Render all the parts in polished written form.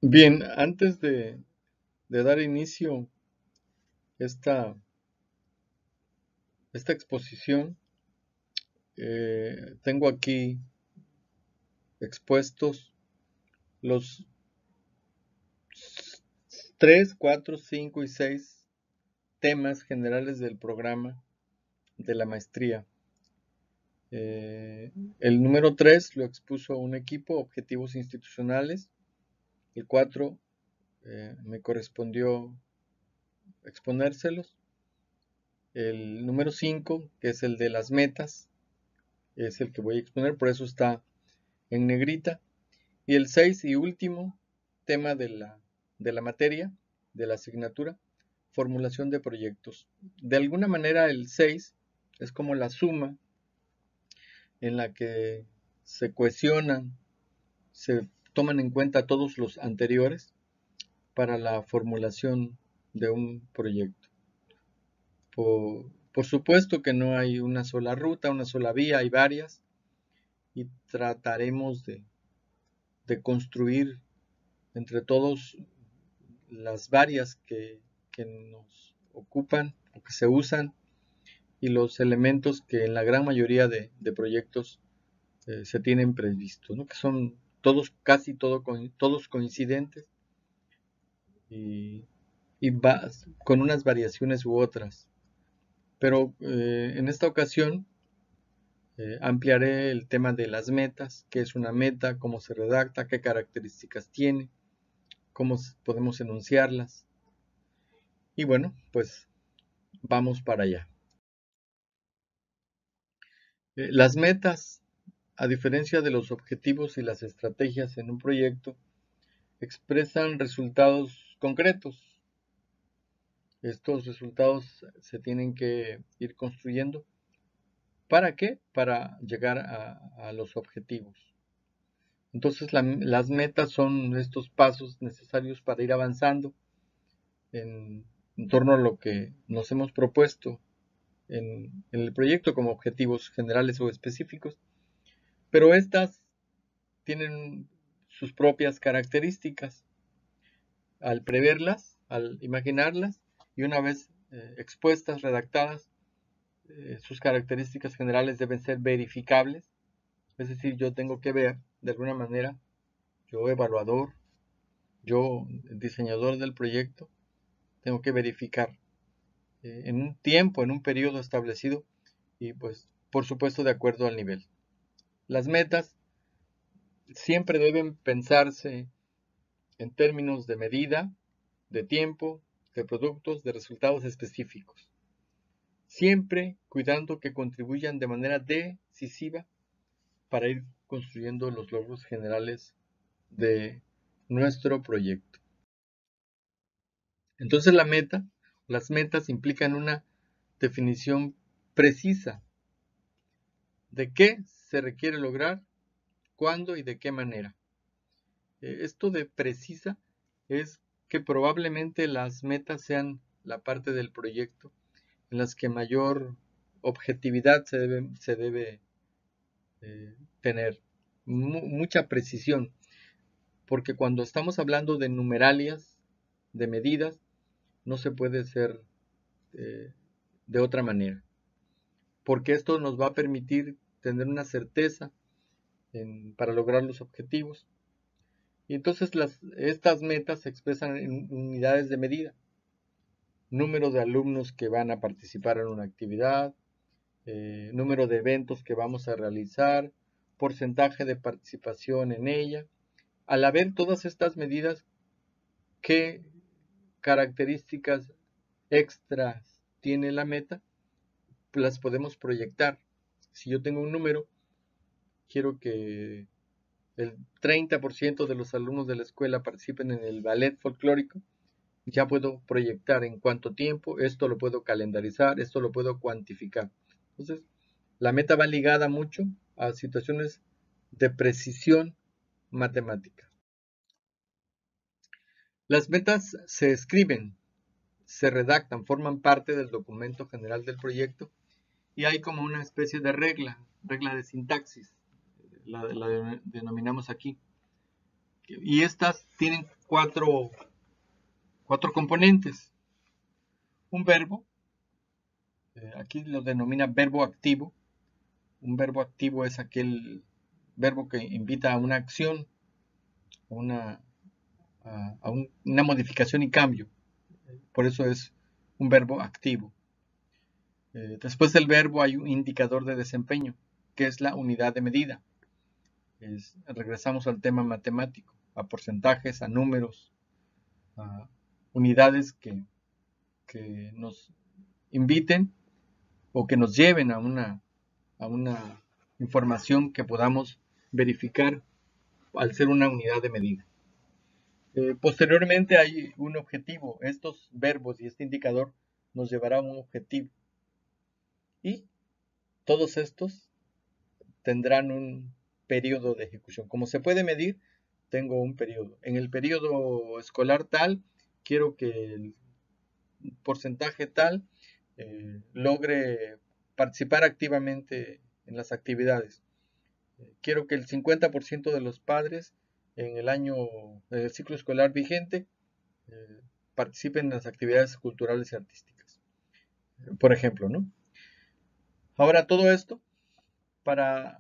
Bien, antes de dar inicio esta, esta exposición, tengo aquí expuestos los 3, 4, 5 y 6 temas generales del programa de la maestría. El número 3 lo expuso un equipo, objetivos institucionales. El 4 me correspondió exponérselos. El número 5, que es el de las metas, es el que voy a exponer, por eso está en negrita. Y el 6 y último tema de la materia, de la asignatura, formulación de proyectos. De alguna manera el 6 es como la suma en la que se cohesionan, se toman en cuenta todos los anteriores para la formulación de un proyecto. Por supuesto que no hay una sola ruta, una sola vía, hay varias, y trataremos de construir entre todos las varias que nos ocupan o que se usan y los elementos que en la gran mayoría de proyectos se tienen previstos, ¿no? Que son todos, casi todos coincidentes y, con unas variaciones u otras. Pero en esta ocasión ampliaré el tema de las metas, qué es una meta, cómo se redacta, qué características tiene, cómo podemos enunciarlas. Y bueno, pues vamos para allá. Las metas, a diferencia de los objetivos y las estrategias en un proyecto, expresan resultados concretos. Estos resultados se tienen que ir construyendo. ¿Para qué? Para llegar a los objetivos. Entonces las metas son estos pasos necesarios para ir avanzando en torno a lo que nos hemos propuesto en el proyecto como objetivos generales o específicos. Pero estas tienen sus propias características. Al preverlas, al imaginarlas y una vez expuestas, redactadas, sus características generales deben ser verificables. Es decir, yo tengo que ver de alguna manera, yo evaluador, yo diseñador del proyecto, tengo que verificar en un tiempo, en un periodo establecido y pues por supuesto de acuerdo al nivel. Las metas siempre deben pensarse en términos de medida, de tiempo, de productos, de resultados específicos. Siempre cuidando que contribuyan de manera decisiva para ir construyendo los logros generales de nuestro proyecto. Entonces las metas implican una definición precisa de qué se requiere lograr, cuándo y de qué manera. Esto de precisa es que probablemente las metas sean la parte del proyecto en las que mayor objetividad se debe tener, mucha precisión, porque cuando estamos hablando de numeralias, de medidas, no se puede ser eh, de otra manera, porque esto nos va a permitir tener una certeza para lograr los objetivos. Y entonces estas metas se expresan en unidades de medida: número de alumnos que van a participar en una actividad, número de eventos que vamos a realizar, porcentaje de participación en ella. Al haber todas estas medidas, ¿qué características extras tiene la meta? Las podemos proyectar. Si yo tengo un número, quiero que el 30% de los alumnos de la escuela participen en el ballet folclórico, ya puedo proyectar en cuánto tiempo, esto lo puedo calendarizar, esto lo puedo cuantificar. Entonces, la meta va ligada mucho a situaciones de precisión matemática. Las metas se escriben, se redactan, forman parte del documento general del proyecto y hay como una especie de regla de sintaxis, la denominamos aquí. Y estas tienen cuatro componentes. Un verbo, aquí lo denomina verbo activo. Un verbo activo es aquel verbo que invita a una acción, una modificación y cambio. Por eso es un verbo activo. Después del verbo hay un indicador de desempeño, que es la unidad de medida. Regresamos al tema matemático, a porcentajes, a números, a unidades que nos inviten o que nos lleven a una información que podamos verificar al ser una unidad de medida. Posteriormente hay un objetivo. Estos verbos y este indicador nos llevará a un objetivo. Y todos estos tendrán un periodo de ejecución. Como se puede medir, tengo un periodo. En el periodo escolar tal, quiero que el porcentaje tal logre participar activamente en las actividades. Quiero que el 50% de los padres en el ciclo escolar vigente participen en las actividades culturales y artísticas, por ejemplo, ¿no? Ahora, todo esto para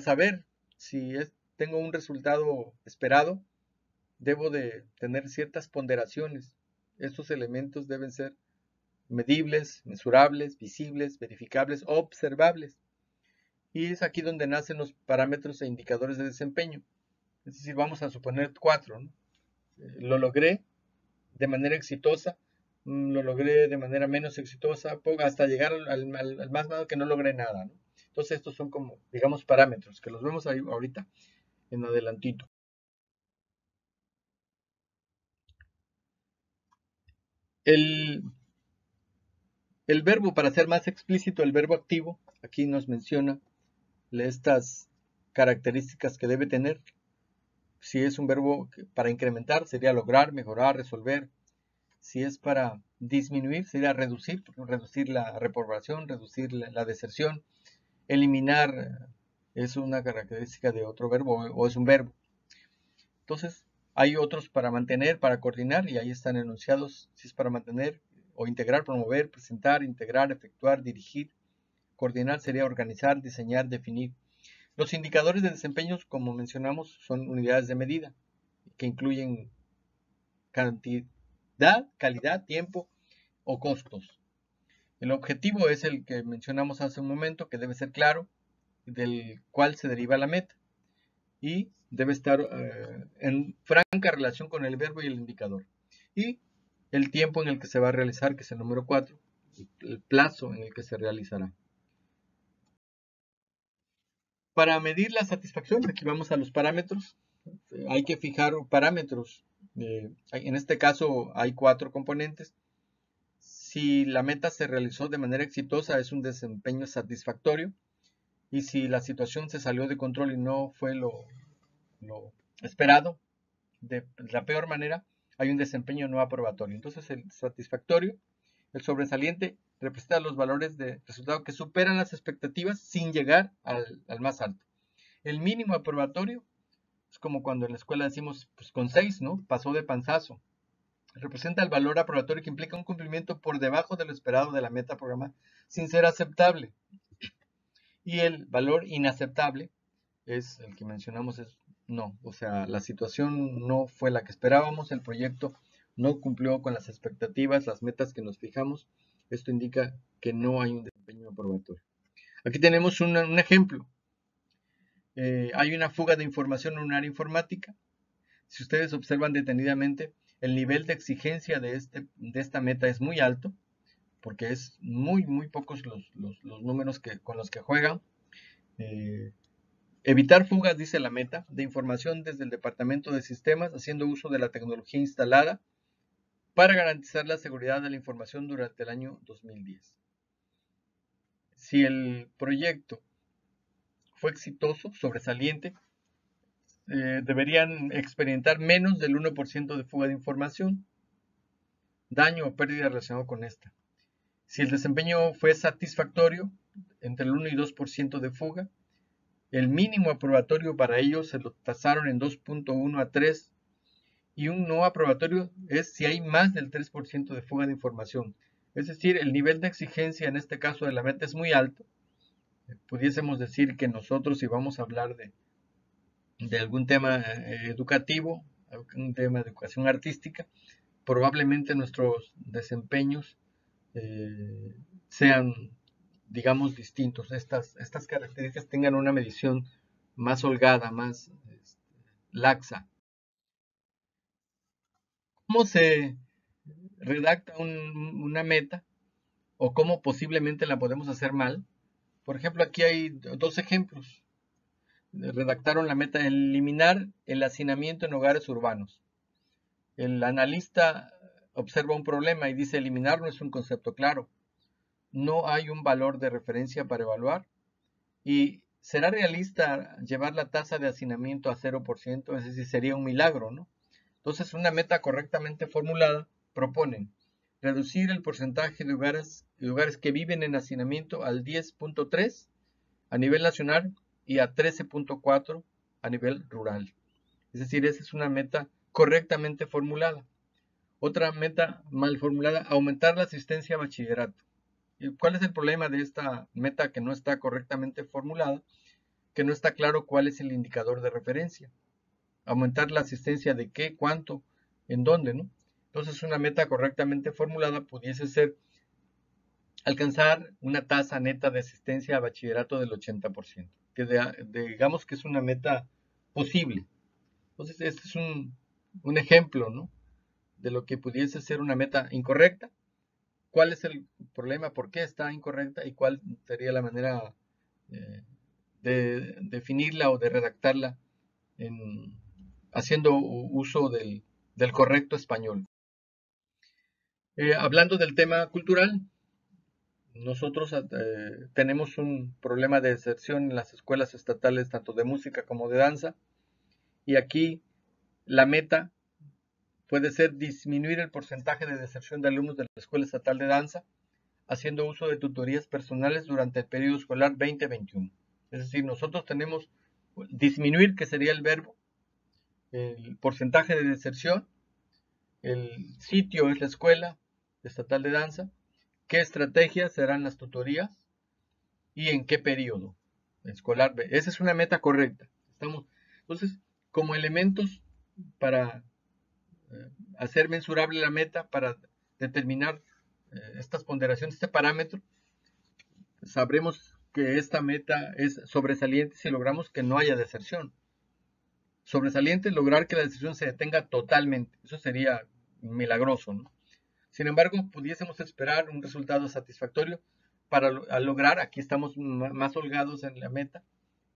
saber si tengo un resultado esperado, debo de tener ciertas ponderaciones. Estos elementos deben ser medibles, mesurables, visibles, verificables, observables. Y es aquí donde nacen los parámetros e indicadores de desempeño. Es decir, vamos a suponer 4, ¿no? Lo logré de manera exitosa, lo logré de manera menos exitosa, hasta llegar al más malo que no logré nada, ¿no? Entonces estos son como, digamos, parámetros, que los vemos ahí ahorita en adelantito. El verbo, para ser más explícito, el verbo activo, aquí nos menciona estas características que debe tener. Si es un verbo para incrementar, sería lograr, mejorar, resolver. Si es para disminuir, sería reducir la reprobación, reducir la deserción. Eliminar es una característica de otro verbo o es un verbo. Entonces, hay otros para mantener, para coordinar, y ahí están enunciados si es para mantener o integrar, promover, presentar, integrar, efectuar, dirigir. Coordinar sería organizar, diseñar, definir. Los indicadores de desempeño, como mencionamos, son unidades de medida que incluyen cantidad, calidad, tiempo o costos. El objetivo es el que mencionamos hace un momento, que debe ser claro, del cual se deriva la meta. Y debe estar en franca relación con el verbo y el indicador. Y el tiempo en el que se va a realizar, que es el número 4, el plazo en el que se realizará. Para medir la satisfacción, aquí vamos a los parámetros. Hay que fijar parámetros. En este caso hay 4 componentes. Si la meta se realizó de manera exitosa, es un desempeño satisfactorio. Y si la situación se salió de control y no fue lo esperado, de la peor manera, hay un desempeño no aprobatorio. Entonces, el satisfactorio, el sobresaliente, representa los valores de resultado que superan las expectativas sin llegar al más alto. El mínimo aprobatorio es como cuando en la escuela decimos, pues con 6, ¿no? Pasó de panzazo. Representa el valor aprobatorio que implica un cumplimiento por debajo de lo esperado de la meta programada sin ser aceptable. Y el valor inaceptable es el que mencionamos, es no, o sea, la situación no fue la que esperábamos, el proyecto no cumplió con las expectativas, las metas que nos fijamos. Esto indica que no hay un desempeño aprobatorio. Aquí tenemos un ejemplo. Hay una fuga de información en un área informática. Si ustedes observan detenidamente, el nivel de exigencia de esta meta es muy alto, porque es muy pocos los números con los que juegan. Evitar fugas, dice la meta, de información desde el departamento de sistemas, haciendo uso de la tecnología instalada para garantizar la seguridad de la información durante el año 2010. Si el proyecto fue exitoso, sobresaliente, deberían experimentar menos del 1% de fuga de información, daño o pérdida relacionado con esta. Si el desempeño fue satisfactorio, entre el 1 y 2% de fuga, el mínimo aprobatorio para ellos se lo tasaron en 2.1 a 3 y un no aprobatorio es si hay más del 3% de fuga de información. Es decir, el nivel de exigencia en este caso de la meta es muy alto. Pudiésemos decir que nosotros, si vamos a hablar de algún tema educativo, algún tema de educación artística, probablemente nuestros desempeños sean, digamos, distintos. Estas características tengan una medición más holgada, más laxa. ¿Cómo se redacta una meta o cómo posiblemente la podemos hacer mal? Por ejemplo, aquí hay dos ejemplos. Redactaron la meta: eliminar el hacinamiento en hogares urbanos. El analista observa un problema y dice: eliminar no es un concepto claro. No hay un valor de referencia para evaluar. ¿Y será realista llevar la tasa de hacinamiento a 0%? Es decir, sería un milagro, ¿no? Entonces, una meta correctamente formulada propone reducir el porcentaje de hogares que viven en hacinamiento al 10.3 a nivel nacional y a 13.4 a nivel rural. Es decir, esa es una meta correctamente formulada. Otra meta mal formulada: aumentar la asistencia a bachillerato. ¿Y cuál es el problema de esta meta que no está correctamente formulada? Que no está claro cuál es el indicador de referencia. Aumentar la asistencia de qué, cuánto, en dónde, ¿no? Entonces, una meta correctamente formulada pudiese ser alcanzar una tasa neta de asistencia a bachillerato del 80%, que digamos que es una meta posible. Entonces, este es un ejemplo, ¿no?, de lo que pudiese ser una meta incorrecta. ¿Cuál es el problema? ¿Por qué está incorrecta? ¿Y cuál sería la manera de definirla o de redactarla haciendo uso del correcto español? Hablando del tema cultural, nosotros tenemos un problema de deserción en las escuelas estatales, tanto de música como de danza, y aquí la meta puede ser disminuir el porcentaje de deserción de alumnos de la Escuela Estatal de Danza, haciendo uso de tutorías personales durante el periodo escolar 2021. Es decir, nosotros tenemos disminuir, que sería el verbo, el porcentaje de deserción, el sitio es la Escuela Estatal de Danza, qué estrategias serán las tutorías y en qué periodo escolar. Esa es una meta correcta. Entonces, como elementos para hacer mensurable la meta, para determinar estas ponderaciones, este parámetro, sabremos que esta meta es sobresaliente si logramos que no haya deserción. Sobresaliente, lograr que la deserción se detenga totalmente. Eso sería milagroso, ¿no? Sin embargo, pudiésemos esperar un resultado satisfactorio para lograr, aquí estamos más holgados en la meta,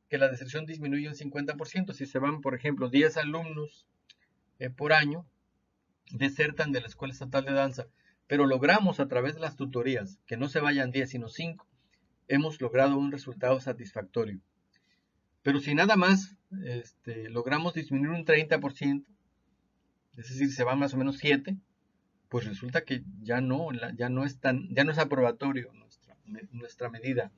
que la deserción disminuya un 50%. Si se van, por ejemplo, 10 alumnos por año, desertan de la Escuela Estatal de Danza, pero logramos a través de las tutorías que no se vayan 10 sino 5, hemos logrado un resultado satisfactorio. Pero si nada más logramos disminuir un 30%, es decir, se van más o menos 7, pues resulta que ya no es aprobatorio nuestra medida.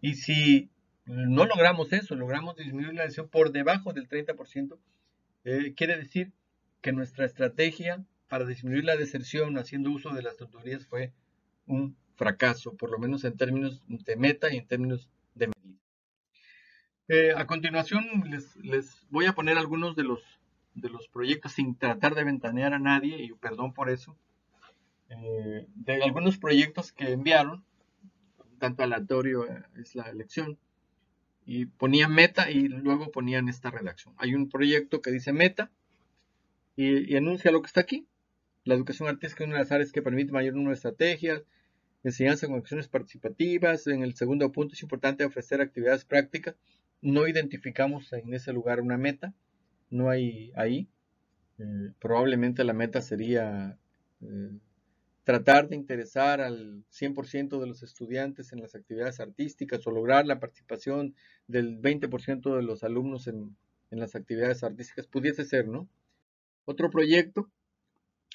Y si no logramos eso, logramos disminuir la deserción por debajo del 30%, quiere decir que nuestra estrategia para disminuir la deserción haciendo uso de las tutorías fue un fracaso, por lo menos en términos de meta y en términos de medida. A continuación les voy a poner algunos de los proyectos, sin tratar de ventanear a nadie, y perdón por eso, de algunos proyectos que enviaron. Tanto aleatorio es la elección, y ponían meta y luego ponían esta redacción. Hay un proyecto que dice meta y enuncia lo que está aquí: la educación artística es una de las áreas que permite mayor número de estrategias, enseñanza con acciones participativas. En el segundo punto es importante ofrecer actividades prácticas. No identificamos en ese lugar una meta, no hay ahí. Probablemente la meta sería tratar de interesar al 100% de los estudiantes en las actividades artísticas, o lograr la participación del 20% de los alumnos en las actividades artísticas. Pudiese ser, ¿no? Otro proyecto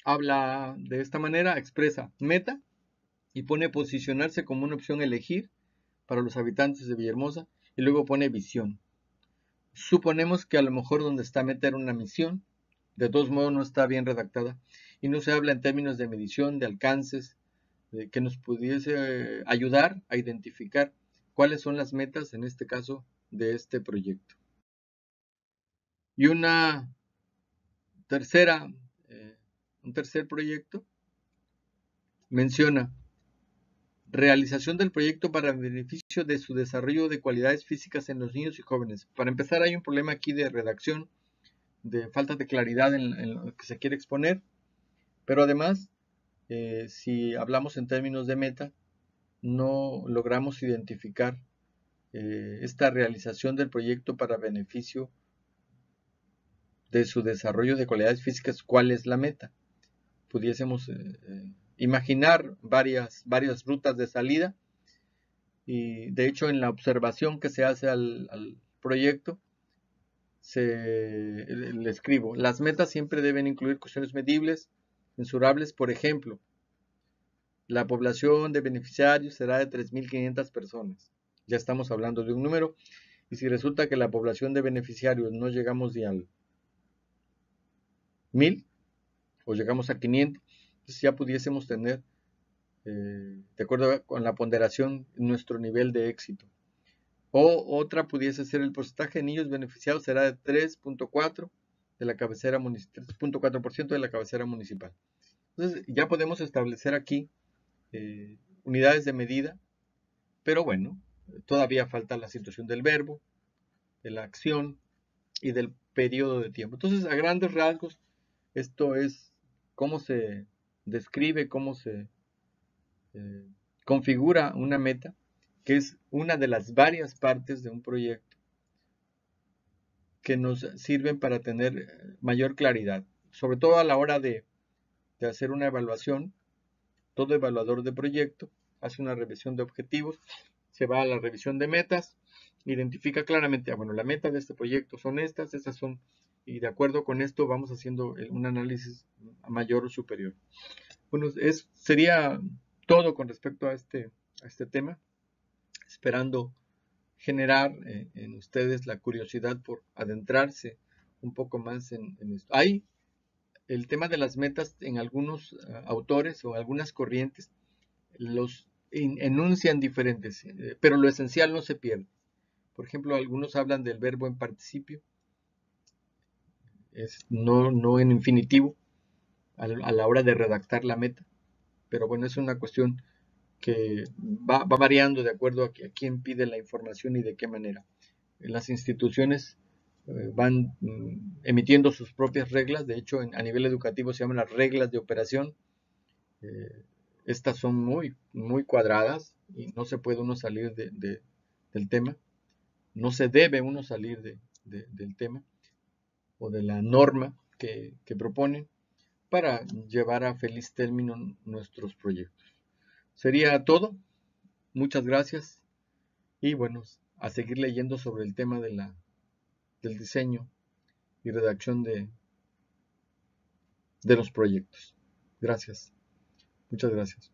habla de esta manera: expresa meta y pone posicionarse como una opción a elegir para los habitantes de Villahermosa, y luego pone visión. Suponemos que a lo mejor donde está meta era una misión, de todos modos no está bien redactada y no se habla en términos de medición, de alcances, que nos pudiese ayudar a identificar cuáles son las metas, en este caso, de este proyecto. Y un tercer proyecto menciona realización del proyecto para beneficio de su desarrollo de cualidades físicas en los niños y jóvenes. Para empezar, hay un problema aquí de redacción, de falta de claridad en lo que se quiere exponer, pero además, si hablamos en términos de meta, no logramos identificar esta realización del proyecto para beneficio de su desarrollo de cualidades físicas. ¿Cuál es la meta? Pudiésemos imaginar varias rutas de salida, y de hecho en la observación que se hace al proyecto le escribo: las metas siempre deben incluir cuestiones medibles, mensurables. Por ejemplo, la población de beneficiarios será de 3.500 personas. Ya estamos hablando de un número, y si resulta que la población de beneficiarios no llegamos ni al 1.000 o llegamos a 500, entonces ya pudiésemos tener, de acuerdo con la ponderación, nuestro nivel de éxito. O otra pudiese ser: el porcentaje de niños beneficiados será de 3.4% de la cabecera municipal. Entonces ya podemos establecer aquí unidades de medida, pero bueno, todavía falta la situación del verbo, de la acción y del periodo de tiempo. Entonces, a grandes rasgos, esto es cómo se describe, cómo se configura una meta, que es una de las varias partes de un proyecto que nos sirven para tener mayor claridad, sobre todo a la hora de hacer una evaluación. Todo evaluador de proyecto hace una revisión de objetivos, se va a la revisión de metas, identifica claramente: bueno, la meta de este proyecto son estas son, y de acuerdo con esto vamos haciendo un análisis mayor o superior. Bueno, sería todo con respecto a este tema, esperando generar en ustedes la curiosidad por adentrarse un poco más en esto. Hay el tema de las metas en algunos autores o algunas corrientes, los enuncian diferentes, pero lo esencial no se pierde. Por ejemplo, algunos hablan del verbo en participio, no en infinitivo, a la hora de redactar la meta, pero bueno, es una cuestión que va variando de acuerdo a quién pide la información y de qué manera. Las instituciones van emitiendo sus propias reglas. De hecho, a nivel educativo se llaman las reglas de operación. Estas son muy cuadradas y no se puede uno salir del tema. No se debe uno salir del tema o de la norma que proponen para llevar a feliz término nuestros proyectos. Sería todo. Muchas gracias. Y bueno, a seguir leyendo sobre el tema del diseño y redacción de los proyectos. Gracias. Muchas gracias.